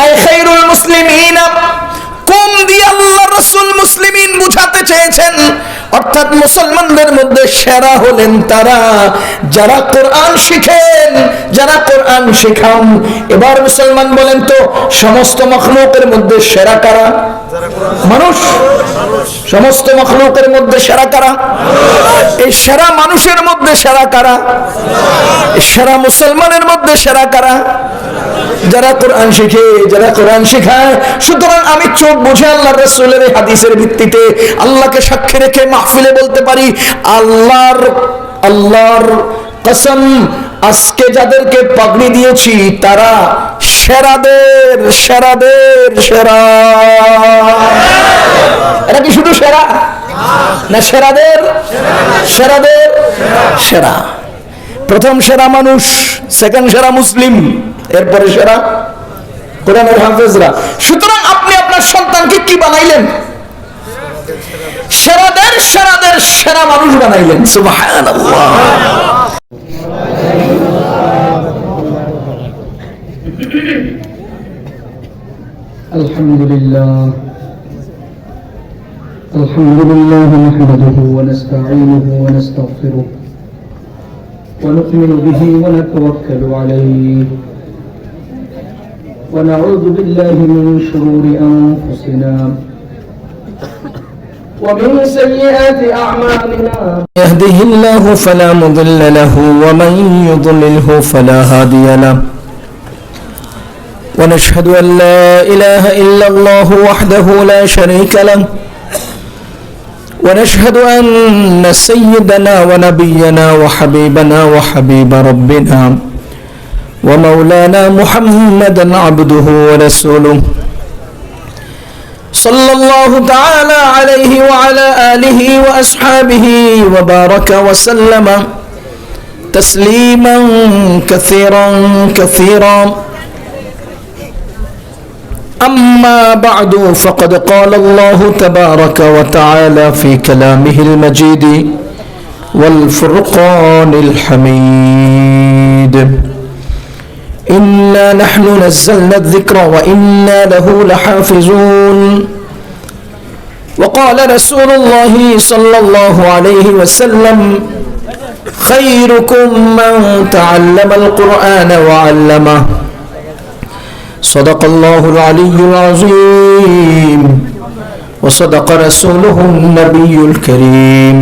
I Khairul মুসলিমিন, কোন দিয়ে আল্লাহর রাসূল মুসলিমিন বুঝাতে চেয়েছেন? অর্থাৎ মুসলমানদের মধ্যে সেরা হলেন তারা যারা কোরআন শিখেন, যারা কোরআন শেখান। এবার মুসলমান বলেন তো, সমস্ত মাখলুকের মধ্যে সেরা কারা? মানুষ। সমস্ত মাখলুকের মধ্যে সেরা কারা? এই সেরা মানুষের মধ্যে সেরা কারা? সেরা মুসলমানের মধ্যে সেরা কারা? যারা কোরআন শিখে, যারা কোরআন শেখায়। সুতরাং আমি চোখ বুঝে আল্লাহর রাসূলের এই হাদিসের ভিত্তিতে আল্লাহকে সাক্ষী রেখে মাহফিলে বলতে পারি, আল্লাহর কসম, আজকে যাদেরকে পাগড়ি দিয়েছি তারা সেরাদের সেরা। এটা কি শুধু সেরা না, সেরাদের সেরা। প্রথম সেরা মানুষ, সেকেন্ড সেরা মুসলিম, এরপরে সেরা কোরআনের হাফেজরা। সুতরাং আপনি আপনার সন্তানকে কি বানাইলেন? সেরাদের সেরা মানুষ বানাইলেন। সুবহানাল্লাহ। আলহামদুলিল্লাহ নাহমাদুহু ওয়া নাস্তাঈনুহু ওয়া নাস্তাগফিরুহ ওয়া নু'মিনু বিহি ওয়া নাতাওয়াক্কালু আলাইহি ওয়া নাউযু বিল্লাহি মিন শুরুরি আনফুসিনা ওয়া মিন সাইয়্যাতি আ'মালিনা। ইয়াহদিহিল্লাহু ফালা মুদিল্লা লাহু ওয়া মান ইউদ্লিলহু ফালা হাদিয়া লাহু। ونشهد أن لا إله إلا الله وحده لا شريك له، ونشهد أن سيدنا ونبينا وحبيبنا وحبيب ربنا ومولانا محمدا عبده ورسوله صلى الله تعالى عليه وعلى آله وأصحابه وبارك وسلم تسليما كثيرا كثيرا. أما بعد، فقد قال الله تبارك وتعالى في كلامه المجيد والفرقان الحميد: إنا نحن نزلنا الذكر وإنا له لحافظون. وقال رسول الله صلى الله عليه وسلم: خيركم من تعلم القرآن وعلمه. صدق الله العلي العظيم وصدق رسوله النبي الكريم،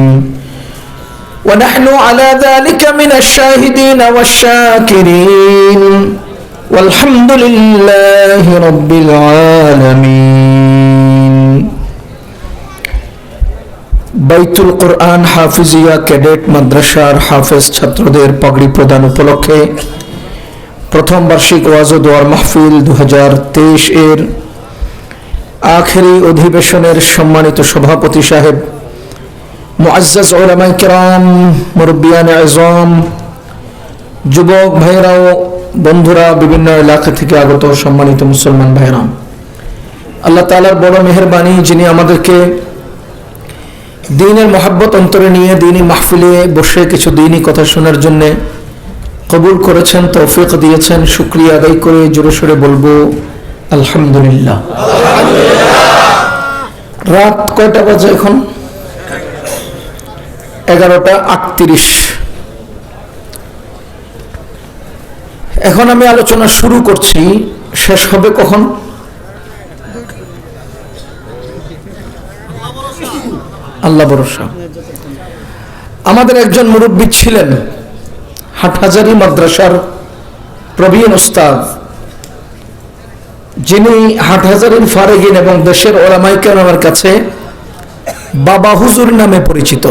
ونحن على ذلك من الشاهدين والشاكرين، والحمد لله رب العالمين. বাইতুল কোরআন হাফিজিয়া ক্যাডেট মাদ্রাসার হাফেজ ছাত্রদের পাগড়ি প্রদান উপলক্ষে প্রথম বার্ষিক ওয়াজ ও দোয়ার মাহফিল 2023 এর আখেরি অধিবেশনের সম্মানিত সভাপতি সাহেব, মুআজ্জাজ উলামায়ে কেরাম, মুরব্বিয়ানে আযম, যুবক ভাইরা ও বন্ধুরা, বিভিন্ন এলাকা থেকে আগত সম্মানিত মুসলমান ভাইরা, আল্লাহ তাআলার বড় মেহেরবানি, যিনি আমাদেরকে দ্বীনের মহব্বত অন্তরে নিয়ে দ্বীনি মাহফিলে বসে কিছু দ্বীনি কথা শোনার জন্য কবুল করেছেন, তৌফিক দিয়েছেন। শুকরিয়া আদায় করে জোরে সোরে বলবো আলহামদুলিল্লাহ। রাত কয়টা বাজে এখন? 11:38। এখন আমি আলোচনা শুরু করছি, শেষ হবে কখন? আল্লাহ ভরসা। আমাদের একজন মুরব্বী ছিলেন, হাটহাজারী মাদ্রাসার প্রবীণ উস্তাদ, যিনি হাটহাজারীর ফারেগিন এবং দেশের উলামায়ে কেরামের কাছে বাবা হুজুর নামে পরিচিত।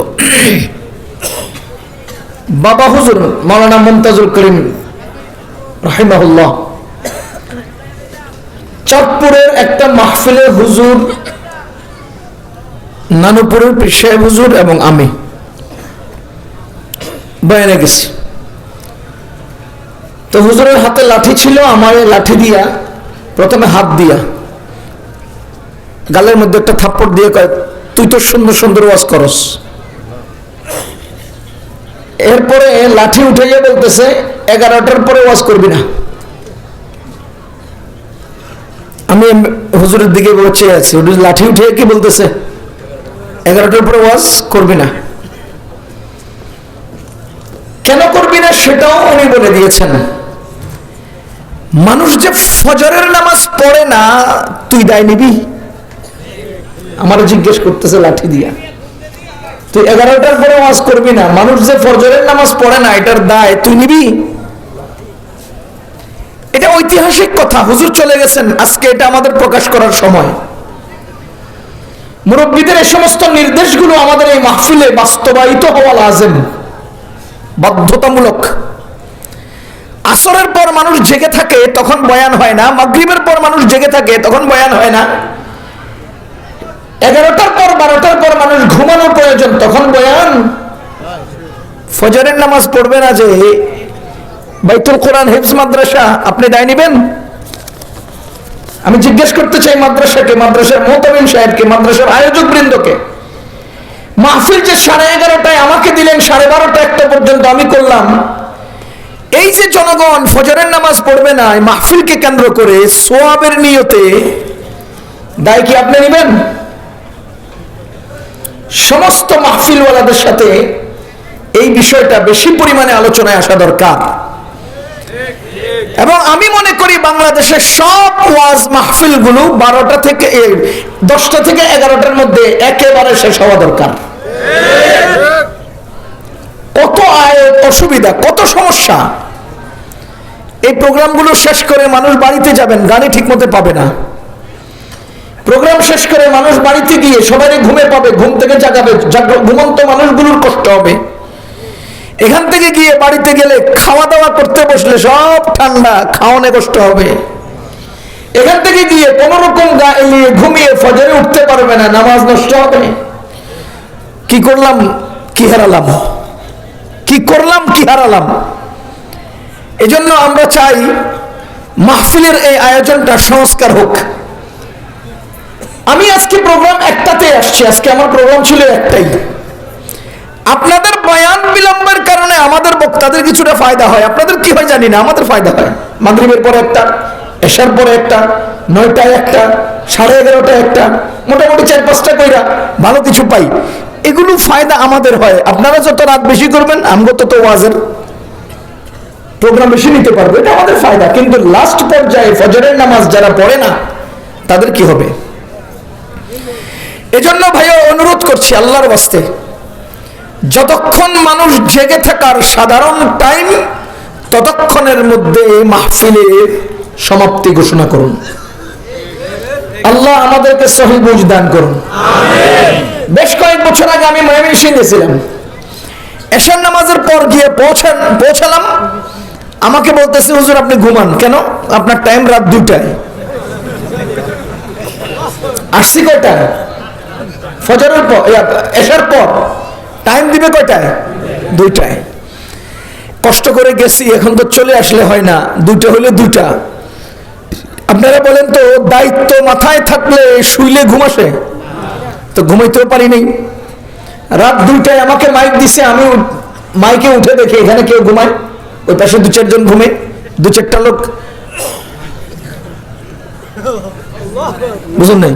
বাবা হুজুর মাওলানা মুমতাজুল করিম রাহিমাহুল্লাহ চাঁদপুরের একটা মাহফিলে হুজুর, নানুপুরের পীর সাহেব হুজুর এবং আমি বয়ানে গেছি। তো হুজুরের হাতে লাঠি ছিল, আমার লাঠি দিয়া প্রথমে হাত দিয়া গালের মধ্যে একটা থাপ্পড় দিয়ে কয়, তুই তো সুন্দর সুন্দর ওয়াজ করস। এরপরে লাঠি উঠে গিয়ে বলতেছে, 11টার পরে ওয়াজ করবি না। আমি হুজুরের দিকে বসে আছি, ওটা লাঠি উঠে কি বলতেছে 11টার পরে ওয়াজ করবি না। কেন করবি না সেটাও উনি বলে দিয়েছেন। মানুষ যে ফজরের নামাজ পড়ে না, তুই দায় নিবি? আমার জিজ্ঞেস করতেছে লাঠি দিয়া, তুই 11টার পরে ওয়াজ করবি না, মানুষ যে ফজরের নামাজ পড়ে না এটার দায় তুই নিবি? এটা ঐতিহাসিক কথা, হুজুর চলে গেছেন, আজকে এটা আমাদের প্রকাশ করার সময়। মুরব্বীদের এই সমস্ত নির্দেশগুলো আমাদের এই মাহফিলে বাস্তবায়িত হওয়া লাজেম, বাধ্যতামূলক। আসরের পর মানুষ জেগে থাকে তখন বয়ান হয় না, মাগরিবের পর মানুষ জেগে থাকে তখন বয়ান হয় না, 11টার পর 12টার পর মানুষ ঘুমানো প্রয়োজন তখন বয়ান। ফজরের নামাজ পড়বে না যে বাইতুল কোরআন হিফজ মাদ্রাসা, আপনি দায় নিবেন? আমি জিজ্ঞেস করতে চাই মাদ্রাসাকে, মাদ্রাসার মুহতামিম সাহেবকে, মাদ্রাসার আয়োজক বৃন্দকে, মাহফিল যে 11:30টায় আমাকে দিলেন 12:30 1টা পর্যন্ত আমি করলাম, এই যে জনগণ ফজরের নামাজ পড়বে না এই মাহফিলকে কেন্দ্র করে সোয়াবের নিয়তে, দায় কি আপনি নেবেন? সমস্ত মাহফিলওয়ালাদের সাথে এই বিষয়টা বেশি পরিমাণে আলোচনায় আসা দরকার। এবং আমি মনে করি বাংলাদেশের সব ওয়াজ মাহফিলগুলো 10টা থেকে 11টার মধ্যে একেবারে শেষ হওয়া দরকার। কত অসুবিধা, কত সমস্যা। এই প্রোগ্রামগুলো শেষ করে মানুষ বাড়িতে যাবেন, গাড়ি ঠিক মতো পাবে না। প্রোগ্রাম শেষ করে মানুষ বাড়িতে গিয়ে সবাই ঘুমে পাবে, ঘুম থেকে জাগাবে, ঘুমন্ত মানুষগুলোর কষ্ট হবে। এখান থেকে গিয়ে বাড়িতে গেলে খাওয়া দাওয়া করতে বসলে সব ঠান্ডা, খাওয়ানো কষ্ট হবে। এখান থেকে গিয়ে কোন রকম ঘুমিয়ে ফজরে উঠতে পারবে না, নামাজ নষ্ট হবে। কি করলাম কি হারালাম, কি করলাম কি হারালাম। এজন্য আমরা চাই মাহফিলের এই আয়োজনটা সংস্কার হোক। আমি আজকে প্রোগ্রাম একটাতে আসছি, আজকে আমার প্রোগ্রাম ছিল একটাই। আপনাদের বয়ান বিলম্বের কারণে আমাদের বক্তাদের কিছুটা ফায়দা হয়, আপনাদের কি হয় জানি না, আমাদের ফায়দা হয়। মাগরিবের পরে একটা, এশার পরে একটা, 9টায় একটা, 11:30টায় একটা, মোটামুটি 4-5টা কইরা ভালো কিছু পাই। এগুলো ফায়দা আমাদের হয়। আপনারা যত রাত বেশি করবেন আমগো তত ওয়াজের প্রোগ্রাম বেশি নিতে পারবো, এটা আমাদের ফায়দা। কিন্তু লাস্ট পর্যায়ে ফজরের নামাজ যারা পড়ে না তাদের কি হবে? এজন্য ভাইও অনুরোধ করছি আল্লাহর ওয়াস্তে, যতক্ষণ মানুষ জেগে থাকার সাধারণ টাইম, ততক্ষণের মধ্যে মাহফিলের সমাপ্তি ঘোষণা করুন। আল্লাহ আমাদেরকে সহি বুঝ দান করুন। বেশ কয়েক বছর আগে আমি ময়মনসিংহে গেছিলাম, এশার নামাজের পর গিয়ে পৌঁছালাম। আমাকে বলতেছে হুজুর আপনি ঘুমান কেন, আপনার টাইম রাত 2টায়। আসছি কয়টায়? ফজরের পর, এশার পর। টাইম দিবে কয়টায়? 2টায়। কষ্ট করে গেছি, এখন তো চলে আসলে হয় না, 2টা হলে 2টা। আপনারা বলেন তো, দায়িত্ব মাথায় থাকলে শুইলে ঘুম আসে? তো ঘুমাইতেও পারি নাই। রাত 2টায় আমাকে মাইক দিছে, আমি মাইকে উঠে দেখি এখানে কেউ ঘুমায়, ওই পাশে 2-4 জন ঘুমে, 2-4টা লোক। বুঝুন নাই?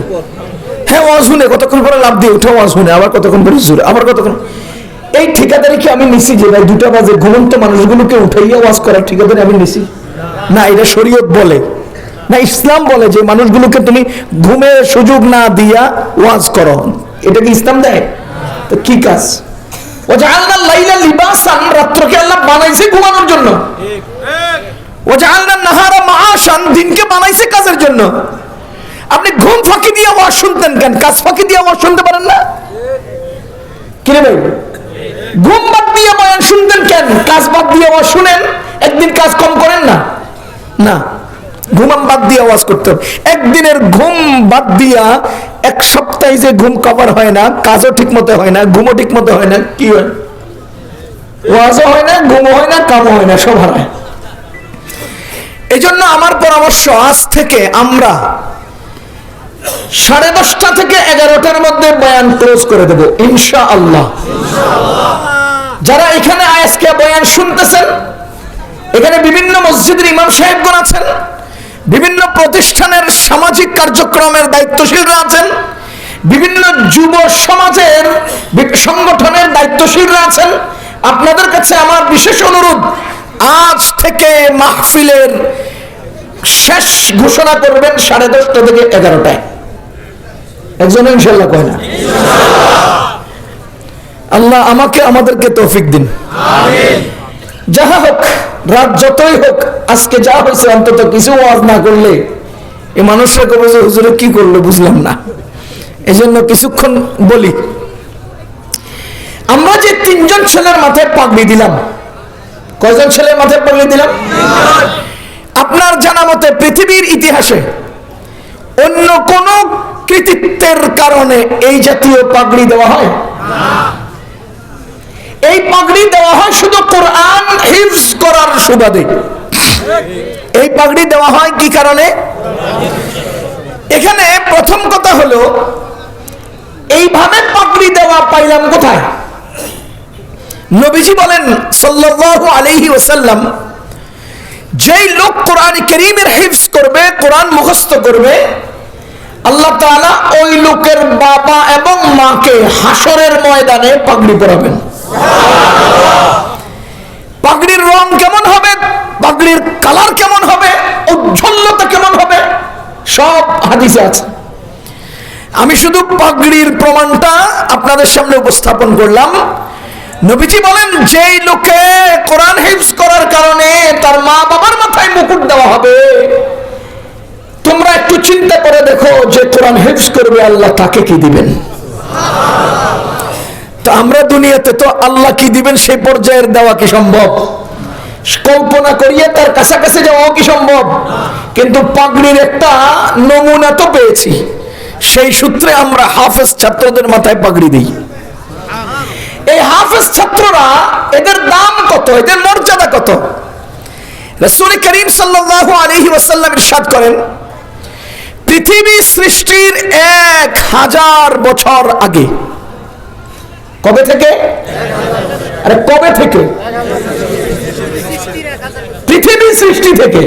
হ্যাঁ ওয়াজ শুনে কতক্ষণ পরে লাভ দিয়ে উঠে ওয়াজ শুনে, আবার কতক্ষণ পরে জোরে, আবার কতক্ষণ। এই ঠিকাদারি কি আমি নিছি যে ভাই 2টা বাজে ঘুমন্ত মানুষগুলোকে উঠাইয়া ওয়াজ করার ঠিকাদারি আমি নিছি? না, এটা শরীয়ত বলে না, ইসলাম বলে যে মানুষগুলোকে তুমি ঘুমের সুযোগ না দিয়া ওয়াজ করো। এটা কি ইসলাম দেয়? তো কি কাজ? ওয়াজআলনা লাইলা লিবাসান, রাত্রকে আল্লাহ বানাইছে ঘুমানোর জন্য। ওয়াজআলনা নাহারা মাআশান, দিনকে বানাইছে কাজের জন্য। আপনি ঘুম ফাঁকি দিয়ে ওয়াজ শুনতেন কেন? কাজ ফাঁকি দিয়ে ওয়াজ শুনতে পারেন না? কি রে ভাই, ঘুম বাদ দিয়ে বয়ান শুনতেন কেন? কাজ বাদ দিয়ে ওয়াজ শুনেন, একদিন কাজ কম করেন না। না, ঘুমাম বাদ দিয়ে ওয়াজ করতে হবে। একদিনের ঘুম বাদ দিয়া 1 সপ্তাহে যে ঘুম কভার হয় না, কাজও ঠিক মতো হয় না, ঘুমও ঠিক মতো হয় না, কি হয়? ওয়াজও হয় না, ঘুমও হয় না, কামও হয় না, সব হারায়। এই জন্য আমার পরামর্শ, আজ থেকে আমরা 10:30 থেকে 11টার মধ্যে বয়ান ক্লোজ করে দেব ইনশাআল্লাহ। যারা এখানে আজকে বয়ান শুনতেছেন, এখানে বিভিন্ন মসজিদের ইমাম সাহেবগণ আছেন, বিভিন্ন প্রতিষ্ঠানের সামাজিক কার্যক্রমের দায়িত্বশীলরা আছেন, বিভিন্ন যুব সমাজের সংগঠনের দায়িত্বশীলরা আছেন। আপনাদের কাছে আমার বিশেষ অনুরোধ, আজ থেকে মাহফিলের শেষ ঘোষণা করবেন 10:30 থেকে 11টায়। একজন ইনশাআল্লাহ কয় না? আল্লাহ আমাকে আমাদেরকে তৌফিক দিন, আমিন। যাহা হোক, রাত যতই হোক, আজকে যা হয়েছে অন্তত কিছু ওয়াজ না করলে এই মানুষরা কবে যে হুজুরে কি করলো বুঝলাম না। এজন্য কিছুক্ষণ বলি। আমরা যে 3জন ছেলের মাথায় পাগড়ি দিলাম, কয়জন ছেলের মাথায় পাগড়ি দিলাম? আপনার জানা মতে পৃথিবীর ইতিহাসে অন্য কোন কৃতিত্বের কারণে এই জাতীয় পাগড়ি দেওয়া হয় না। এই পাগড়ি দেওয়া হয় শুধু কোরআন হিফজ করার সুবাদে। এই পাগড়ি দেওয়া হয় কি কারণে? এখানে প্রথম কথা হলো, এইভাবে পাগড়ি দেওয়া পাইলাম কোথায়? নবীজি বলেন সাল্লাল্লাহু আলাইহি ওয়াসাল্লাম, যেই লোক কোরআন কারীমের হিফজ করবে, কোরআন মুখস্থ করবে, আল্লাহ তাআলা ওই লোকের বাবা এবং মাকে হাসরের ময়দানে পাগড়ি পরাবেন। পাগড়ির রং কেমন হবে, পাগড়ির কালার কেমন হবে, উজ্জ্বলতা কেমন হবে, সব হাদিসে আছে। আমি শুধু পাগড়ির প্রমাণটা আপনাদের সামনে উপস্থাপন করলাম। নবীজি বলেন, যেই লোকে কোরআন হিফজ করার কারণে তার মা বাবার মাথায় মুকুট দেওয়া হবে, তোমরা একটু চিন্তা করে দেখো, যে কোরআন হিফজ করবে আল্লাহ তাকে কি দিবেন। তো আমরা দুনিয়াতে তো আল্লাহ কি দিবেন সেই পর্যায়ের দেওয়া কি সম্ভব? কল্পনা করিয়ে তার কাছাকাছি যাওয়া কি সম্ভব? কিন্তু পাগড়ির একটা নমুনা তো পেয়েছি, সেই সূত্রে আমরা হাফেজ ছাত্রদের মাথায় পাগড়ি দিই। এই হাফেজ ছাত্ররা, এদের দাম কত, এদের মর্যাদা কত? রাসূল করিম সাল্লাল্লাহু আলাইহি ওয়াসাল্লাম ইরশাদ করেন, পৃথিবী সৃষ্টির 1000 বছর আগে। কবে থেকে? আরে কবে থেকে? পৃথিবী সৃষ্টি থেকে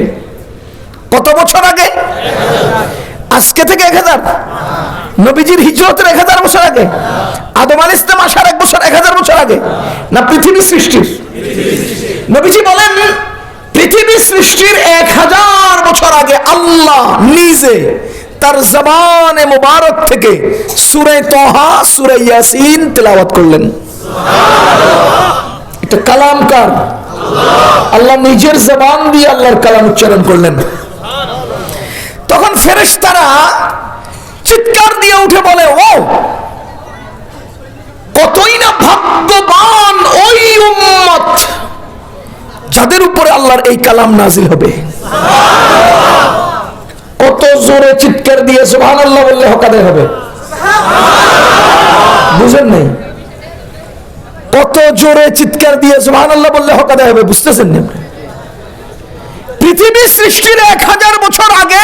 কত বছর আগে? আজকে থেকে 1000? নবীজির হিজরতের 1000 বছর আগে? আদম আলাইহিস সালাম আসার 1000 বছর আগে? না পৃথিবী সৃষ্টির? নবীজি বলেন, পৃথিবী সৃষ্টির 1000 বছর আগে আল্লাহ নিজে তার জবানে মুবারক থেকে সূরা তাহা, সূরা ইয়াসিন তেলাওয়াত করলেন। এটা কালাম কার? আল্লাহ নিজের জবান দিয়ে আল্লাহর কালাম উচ্চারণ করলেন। তখন ফেরেশতারা চিৎকার দিয়ে উঠে বলে, ও কতই না ভাগ্যবান ওই উম্মত যাদের উপরে আল্লাহর এই কালাম নাজিল হবে। কত জোরে চিৎকার দিয়ে সুবহানাল্লাহ বললে হক আদায় হবে? বুঝেন নাই? কত জোরে চিৎকার দিয়ে সুবহানাল্লাহ বললে হক আদায় হবে, বুঝতেছেন না? পৃথিবী সৃষ্টির 1000 বছর আগে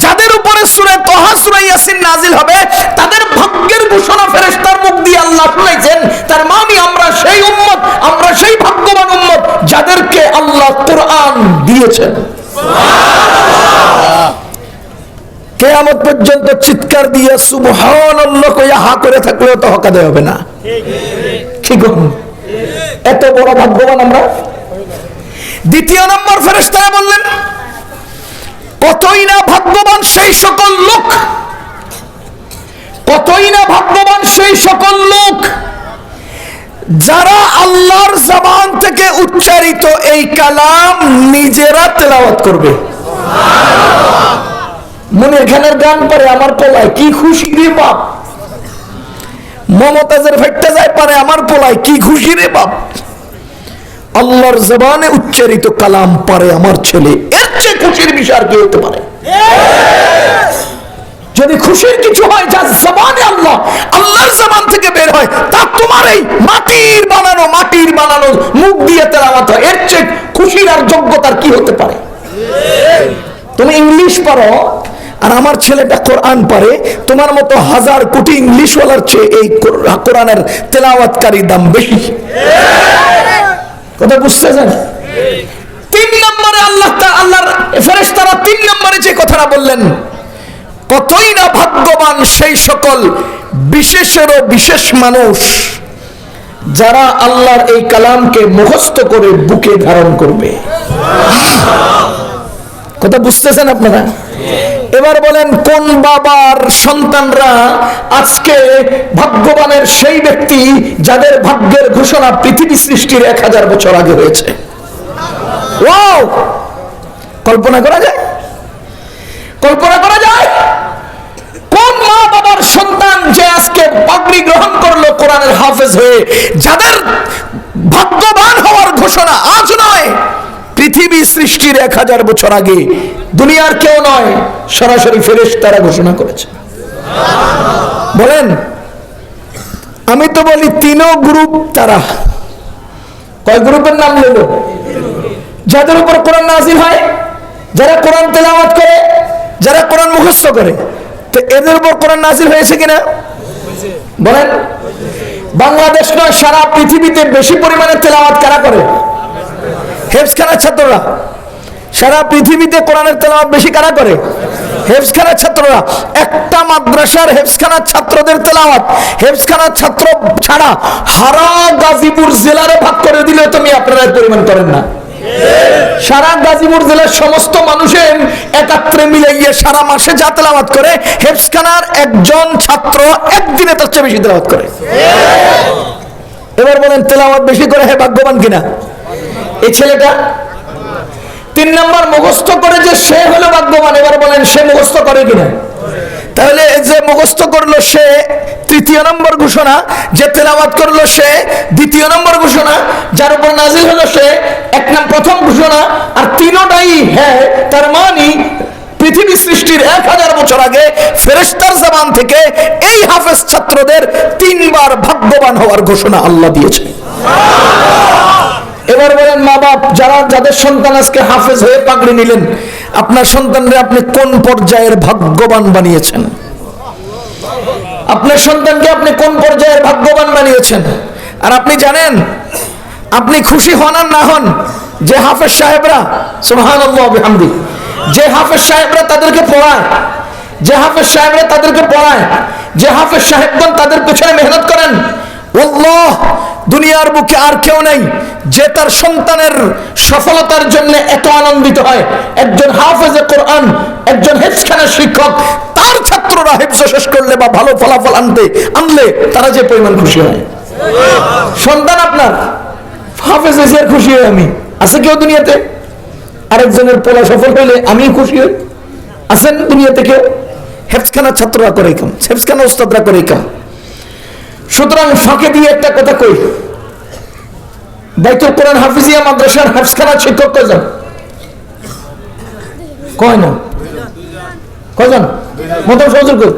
যাদের উপরে সূরা তাহা, সূরা ইয়াসিন নাজিল হবে, তাদের ভাগ্যের ঘোষণা ফেরেশতার মুখ দিয়ে আল্লাহ শুনাইছেন। তার মানে আমরা সেই উম্মত, আমরা সেই ভাগ্যবান উম্মত যাদেরকে আল্লাহ কোরআন দিয়েছেন। সুবহানাল্লাহ। কিয়ামত পর্যন্ত চিৎকার দিয়ে সুবহানাল্লাহ কইয়া হা করে থাকলেও তো হক আদায় হবে না। ঠিক ঠিক? এত বড় ভাগ্যবান আমরা। দ্বিতীয় নম্বর ফেরেশতারা বললেন, কতই না ভাগ্যবান সেই সকল লোক, কতই না ভাগ্যবান সেই সকল লোক যারা আল্লাহর জবান থেকে উচ্চারিত এই কালাম নিজেরা তেলাওয়াত করবে। মনের গানের গান পারে আমার পোলায়, কি খুশি রে বাপ। মমতাজের ফেটতে যায় পারে আমার পোলায়, কি খুশি রে বাপ। আল্লাহর জবানে উচ্চারিত কালাম পারে আমার ছেলে, এর চেয়ে খুশির বিষয় আর কি হতে পারে? যদি খুশির কিছু হয় যা জবানে আল্লাহ, আল্লাহর জবান থেকে বের হয়, তা তোমার এই মাটির বানানো মুখ দিয়ে তেলাওয়াত হয়, এর চেয়ে খুশির আর যোগ্যতার কি হতে পারে? তুমি ইংলিশ পারো আর আমার ছেলেটা কোরআন পারে, তোমার মতো হাজার কোটি ইংলিশওয়ালার চেয়ে এই কোরআনের তেলাওয়াতকারীর দাম বেশি। কথা বুঝতেছেন? তিন নম্বরে আল্লাহর ফেরেশতারা 3 নম্বরে যে কথাটা বললেন, কতই না ভাগ্যবান সেই সকল বিশেষেরও বিশেষ মানুষ যারা আল্লাহর এই কালামকে মুখস্থ করে বুকে ধারণ করবে। কথা বুঝতেছেন আপনারা? এবার বলেন, কোন বাবার সন্তানরা আজকে ভাগ্যবানের সেই ব্যক্তি যাদের ভাগ্যের ঘোষণা পৃথিবী সৃষ্টির 1000 বছর আগে হয়েছে? ওয়াও! কল্পনা করা যায়? কল্পনা করা যায়? কোন মা বাবার সন্তান যে আজকে পাগড়ি গ্রহণ করলো কোরআনের হাফেজ হয়ে, যাদের ভাগ্যবান হওয়ার ঘোষণা আজ নয়, পৃথিবী সৃষ্টির 1000 বছর আগে, দুনিয়ার কেউ নয়, সরাসরি ফেরেশতারা ঘোষণা করেছে। বলেন, আমি তো বলি 3 গ্রুপ তারা। কয় গ্রুপের নাম নেব? যাদের উপর কোরআন নাযিল হয়, যারা কোরআন তেলাওয়াত করে, যারা কোরআন মুখস্থ করে। তো এদের উপর কোরআন নাযিল হয়েছে কিনা বলেন? বাংলাদেশ নয়, সারা পৃথিবীতে বেশি পরিমাণে তেলাওয়াত কারা করে? হেফজখানার ছাত্ররা। সারা পৃথিবীতে কোরআনের তেলাওয়াত বেশি কারা করে? হেফজখানার ছাত্ররা। একটা মাদ্রাসার হেফজখানার ছাত্রদের তেলাওয়াত হেফজখানার ছাত্র ছাড়া সারা গাজীপুর জেলারে ভাগ করে দিলে তুমি আপনারা পরিমাণ করেন না। সারা গাজীপুর জেলার সমস্ত মানুষের একাত্রে মিলাইয়ে সারা মাসে যা তেলাওয়াত করে, হেফজখানার একজন ছাত্র একদিনে তার চেয়ে বেশি তেলাওয়াত করে। এবার বলেন, তেলাওয়াত বেশি করে হে ভাগ্যবান কিনা এই ছেলেটা? 3 নম্বর, মুখস্থ করে যে সে হলো ভাগ্যবান। এবার বলেন, সে মুখস্থ করে কিনা? তাহলে যে মুখস্থ করলো সে 3য় নম্বর ঘোষণা, যে তেলাওয়াত করলো সে 2য় নম্বর ঘোষণা, যার উপর নাযিল হলো সে প্রথম ঘোষণা। আর তিনটাই হ্যাঁ, তার মানে পৃথিবী সৃষ্টির 1000 বছর আগে ফেরেশতার জবান থেকে এই হাফেজ ছাত্রদের 3 বার ভাগ্যবান হওয়ার ঘোষণা আল্লাহ দিয়েছে। এবার বলেন, মা বাপ যারা যাদের সন্তান আজকে হাফেজ হয়ে পাগড়ি নিলেন, আপনার সন্তানরে আপনি কোন পর্যায়ের ভাগ্যবান বানিয়েছেন? আপনার সন্তানকে আপনি কোন পর্যায়ের ভাগ্যবান বানিয়েছেন? আর আপনি জানেন, আপনি খুশি হন আর না হন, যে হাফেজ সাহেবরা, সুবহানাল্লাহ ওয়া বিহামদি, যে হাফেজ সাহেবরা তাদেরকে পড়ায়, যে হাফেজ সাহেবরা তাদেরকে পড়ায়, যে হাফেজ সাহেবগণ তাদের পেছনে মেহনত করেন, আল্লাহ দুনিয়ার বুকে আর কেউ নেই যে তার সন্তানের সফলতার জন্য এত আনন্দিত হয়। একজন হাফেজে কোরআন, একজন হেফজখানার শিক্ষক, তার ছাত্ররা হেফজ শেষ করলে বা ভালো ফলাফল আনলে তারা যে পরিমাণ খুশি হয়। সন্তান আপনার হাফেজ হয়েছে, খুশি হই আমি। আছে কেউ দুনিয়াতে? আরেকজনের পোলা সফল হইলে আমি খুশি হই? আছেন দুনিয়াতে কেউ? হেফজখানার ছাত্ররা করে কাম, হেফজখানার ওস্তাদরা করে কাম। সুতরাং ফাঁকে দিয়ে একটা কথা কই, বাইতুল কোরআন হাফিজিয়া মাদ্রাসার হেফজখানার শিক্ষক কয়জন? কয় না? কয়জন? মোটামুটি সহজে কই।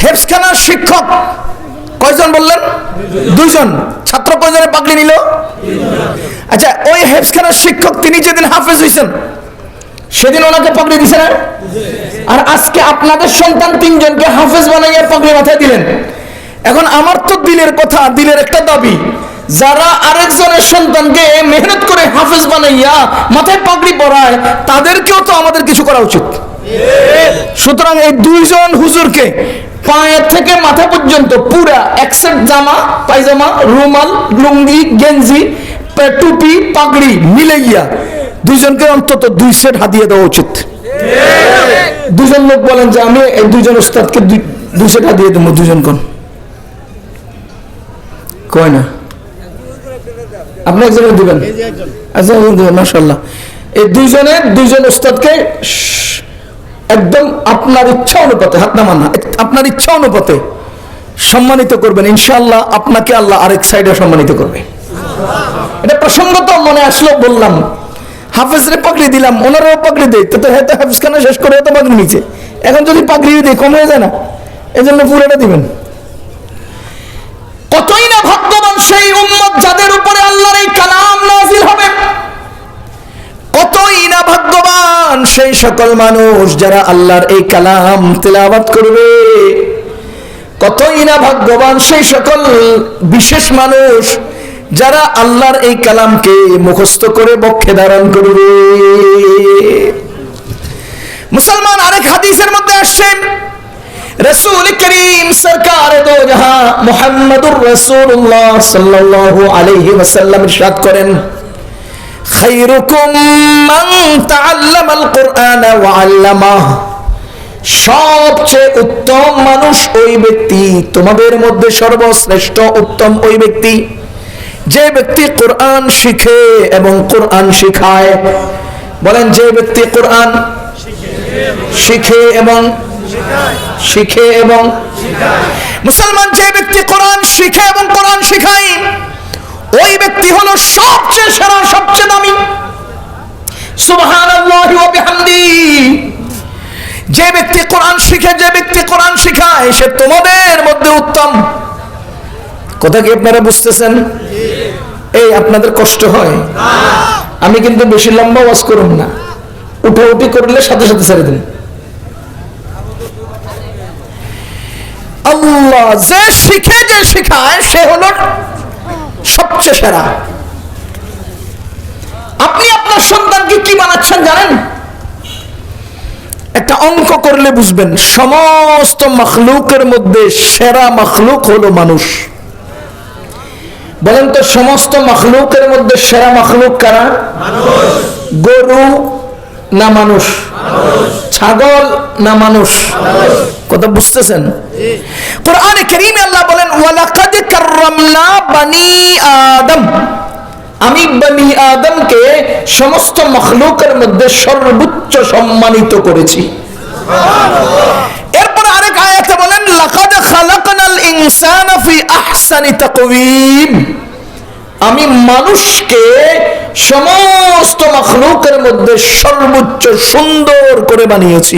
হেফজখানার শিক্ষক কয়জন বললেন? 2 জন। ছাত্র কয়জনে পাগড়ি নিল? আচ্ছা, ওই হেফজখানার শিক্ষক তিনি যেদিন হাফেজ হয়েছেন সেদিন ওনাকে পাগড়ি দিছে না? আর আজকে আপনাদের সন্তান 3 জনকে হাফেজ বানাইয়া পাগড়ি মাথায় দিলেন। এখন আমার তো দিলের কথা, দিলের একটা দাবি, যারা আরেকজনের সন্তানকে মেহনত করে হাফেজ বানাইয়া মাথায় পাগড়ি পরায়, তাদেরকেও তো আমাদের কিছু করা উচিত। সুতরাং এই 2 জন হুজুরকে পায়ের থেকে মাথা পর্যন্ত পুরা এক সেট জামা, পায়জামা, রুমাল, লুঙ্গি, গেঞ্জি, টুপি, পাগড়ি মিলাইয়া 2 জনকে অন্তত 2 সেট হাদিয়া দেওয়া উচিত। 2 জন লোক বলেন যে আমি এই 2 জন উস্তাদকে 2 সেট হাদিয়া দেবো। 2 জন কোন? কয় না? আপনি একজনের দিবেন? আচ্ছা, মাশাআল্লাহ। এই 2 জনের 2 জন উস্তাদকে একদম আপনার ইচ্ছা অনুপাতে, হাত নামান না, আপনার ইচ্ছা অনুপাতে সম্মানিত করবেন। ইনশাআল্লাহ আপনাকে আল্লাহ আরেক সাইডে সম্মানিত করবে। এটা প্রসঙ্গত মনে আসলো বললাম। হাফেজরে পাগড়ি দিলাম, ওনারাও পাগড়ি দেয়, তো হয়তো হাফেজখানা শেষ করে হয়তো পাগড়ি নিচে। এখন যদি পাগড়ি দিয়ে কম হয়ে যায় না, এই জন্য পুরোটা দিবেন। কতই না ভাগ্যবান সেই উম্মত যাদের উপরে আল্লাহর এই কালাম নাযিল হবে। কতই না ভাগ্যবান সেই সকল মানুষ যারা আল্লাহর এই কালাম তেলাওয়াত করবে। কতই না ভাগ্যবান সেই সকল বিশেষ মানুষ যারা আল্লাহর এই কালামকে মুখস্থ করে বক্ষে ধারণ করবে। মুসলমান, আরেক হাদিসের মধ্যে আসছে রাসূল করিম সরকার দো জাহান মুহাম্মদুর রাসূলুল্লাহ সাল্লাল্লাহু আলাইহি ওয়াসাল্লাম ইরশাদ করেন, খায়রুকুম মান তাআল্লামাল কুরআনা ওয়া আল্লামাহু, সবচেয়ে উত্তম মানুষ ওই ব্যক্তি, তোমাদের মধ্যে সর্বশ্রেষ্ঠ উত্তম ওই ব্যক্তি যে ব্যক্তি কোরআন শিখে এবং কোরআন শিখায়। বলেন, যে ব্যক্তি কোরআন শিখে এবং মুসলমান, যে ব্যক্তি কোরআন শিখে এবং কোরআন শিখায় ওই ব্যক্তি হলো সবচেয়ে সেরা, সবচেয়ে দামি। সুবহানাল্লাহি ওয়া বিহামদিহি। যে ব্যক্তি কোরআন শিখে, যে ব্যক্তি কোরআন শিখায়, সে তোমাদের মধ্যে উত্তম। কথা কি আপনারা বুঝতেছেন? এই আপনাদের কষ্ট হয়? আমি কিন্তু বেশি লম্বা ওয়াজ করব না, উঠাউঠি করলে সাথে সাথে ছেড়ে দিন। আল্লাহ যে শিখে, যে শিখায়, সে হলো সবচেয়ে সেরা। আপনি আপনার সন্তানকে কি বানাচ্ছেন জানেন? একটা অঙ্ক করলে বুঝবেন, সমস্ত মাখলুকের মধ্যে সেরা মাখলুক হলো মানুষ। বলেন তো, সমস্ত মাখলুকের মধ্যে সেরা মাখলুক কারা? গরু না মানুষ? ছাগল না মানুষ? কথা বুঝতেছেন? কোরআনে কারীমে আল্লাহ বলেন, ওয়ালাকাদ কাররামনা বানি আদম, আমি বনি আদমকে সমস্ত মাখলুকের মধ্যে সর্বোচ্চ সম্মানিত করেছি। এরপর আরেক আয়াতে বলেন, লাকাদ খালাকনাল ইনসানা ফি আহসানি তাকওয়িম, আমি মানুষকে সমস্ত মাখলুকের মধ্যে সর্বোচ্চ সুন্দর করে বানিয়েছি।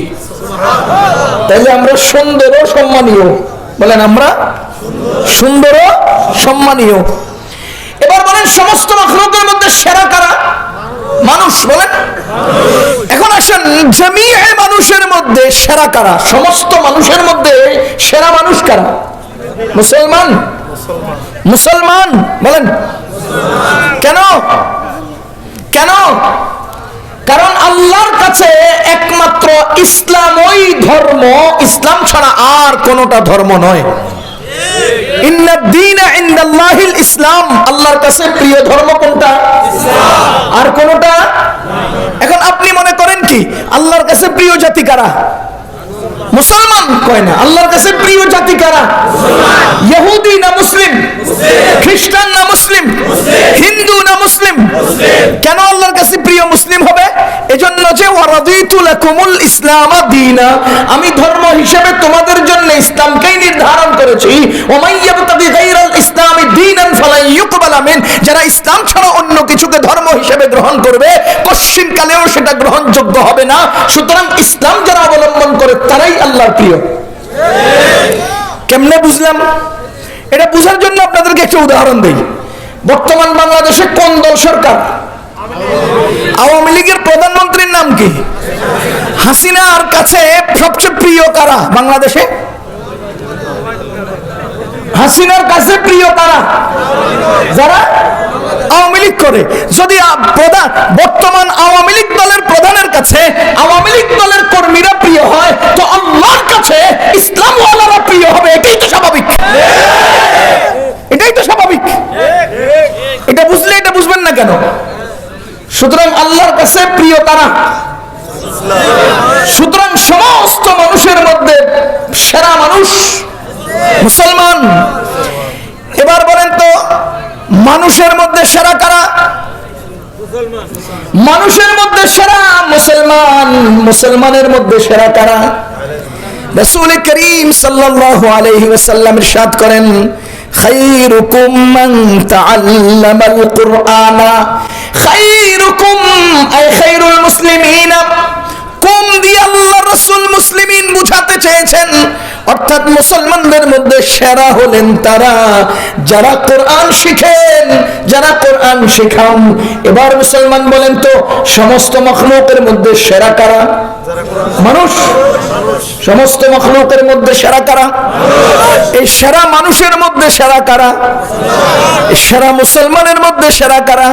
তাহলে আমরা সুন্দর ও সম্মানীয়। বলেন, আমরা সুন্দর ও সম্মানীয়। এবার বলেন, সমস্ত মাখলুকের মধ্যে সেরা কারা? মানুষ। বলেন, এখন আসেন, জামিয়ে মানুষের মধ্যে সেরা কারা? সমস্ত মানুষের মধ্যে সেরা মানুষ কারা? মুসলমান। মুসলমান। বলেন, কেন? কেন? কারণ আল্লাহর কাছে একমাত্র ইসলামই ধর্ম, ইসলাম ছাড়া আর কোনটা ধর্ম নয়। ইসলাম, আল্লাহর কাছে প্রিয় ধর্ম কোনটা? আর কোনটা? এখন আপনি মনে করেন কি আল্লাহর কাছে প্রিয় জাতি কারা? মুসলমান। কয় না, আল্লাহর কাছে প্রিয় জাতি কারা? ইহুদি না মুসলিম? খ্রিস্টান না মুসলিম? হিন্দু না মুসলিম? কেন আল্লাহর কাছে প্রিয় মুসলিম হবে? এজন্য যে ওয়ারাদিতু লাকুমুল ইসলাম দীনা, আমি ধর্ম হিসেবে তোমাদের জন্য ইসলামকেই নির্ধারণ করেছি। ওয়া মান ইয়াবতাগি গায়রাল ইসলামি দীনান ফালা ইউকবালা মিন, যারা ইসলাম ছাড়া অন্য কিছুকে ধর্ম হিসেবে গ্রহণ করবে কশ্চিন কালেও সেটা গ্রহণযোগ্য হবে না। সুতরাং ইসলাম যারা অবলম্বন করে তারাই আল্লাহর প্রিয়। কেমনে বুঝলাম? এটা বুঝার জন্য আপনাদেরকে একটা উদাহরণ দেই। বর্তমান বাংলাদেশে কোন দল সরকার? আওয়ামী লীগের প্রধানমন্ত্রীর নাম কি? হাসিনার কাছে সবচেয়ে প্রিয় কারা বাংলাদেশে? হাসিনার কাছে প্রিয় কারা? যারা আওয়ামী লীগ করে। যদি বর্তমান আওয়ামী লীগ দলের প্রধানের কাছে আওয়ামী লীগ দলের কর্মীরা প্রিয় হয়, তো আল্লাহর কাছে ইসলামওয়ালারা প্রিয় হবে। এটাই তো স্বাভাবিক। এটাই তো স্বাভাবিক। এটা বুঝলে এটা বুঝবেন না কেন? সুতরাং আল্লাহর কাছে প্রিয় কারা? সুতরাং সমস্ত মানুষের মধ্যে সেরা মানুষ মুসলমান। এবার বলেন তো, মানুষের মধ্যে সেরা কারা? মানুষের মধ্যে সেরা মুসলমান। মুসলমানের মধ্যে সেরা কারা? রাসূল করিম সাল্লাল্লাহু আলাইহি ওয়াসাল্লাম ইরশাদ করেন, খায়রুকুম মান তাআল্লামাল কুরআনা, খায়রুকুম আই খায়রুল মুসলিমিন। কুম দিয়ে আল্লাহ রাসূল মুসলিমিন বুঝাতে চেয়েছেন অর্থাৎ মুসলমানদের মধ্যে সেরা হলেন তারা যারা কোরআন শিখেন, যারা কোরআন শেখান। এবার মুসলমান বলেন তো সমস্ত মখলুকের মধ্যে সেরা কারা? মানুষ। সমস্ত মখলুকের মধ্যে সেরা কারা? এই সেরা মানুষের মধ্যে সেরা কারা? সেরা মুসলমানের মধ্যে সেরা কারা?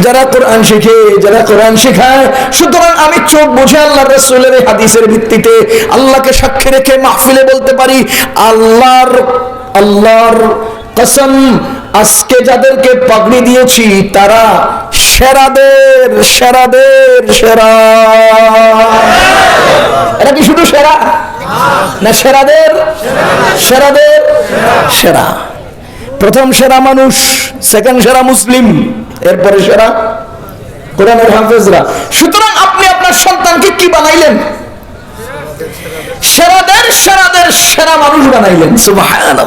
যারা কোরআন শিখে, যারা কোরআন শেখায়। সুতরাং আমি চোখ বুঝে আল্লাহর রাসূলের হাদিসের ভিত্তিতে আল্লাহকে সাক্ষী রেখে মাহফিলে বলতে পারি, আল্লাহর কসম, আজকে যাদেরকে পাগড়ি দিয়েছি তারা সেরাদের সেরা। এটা কি শুধু সেরা না, সেরাদের সেরা। প্রথম সেরা মানুষ, সেকেন্ড সেরা মুসলিম, এরপরে সেরা কোরআনের হাফেজরা। সুতরাং আপনি আপনার সন্তানকে কি বানাইলেন? সেরাদের সেরা মানুষ বানাইলেন। সুবহানাল্লাহ।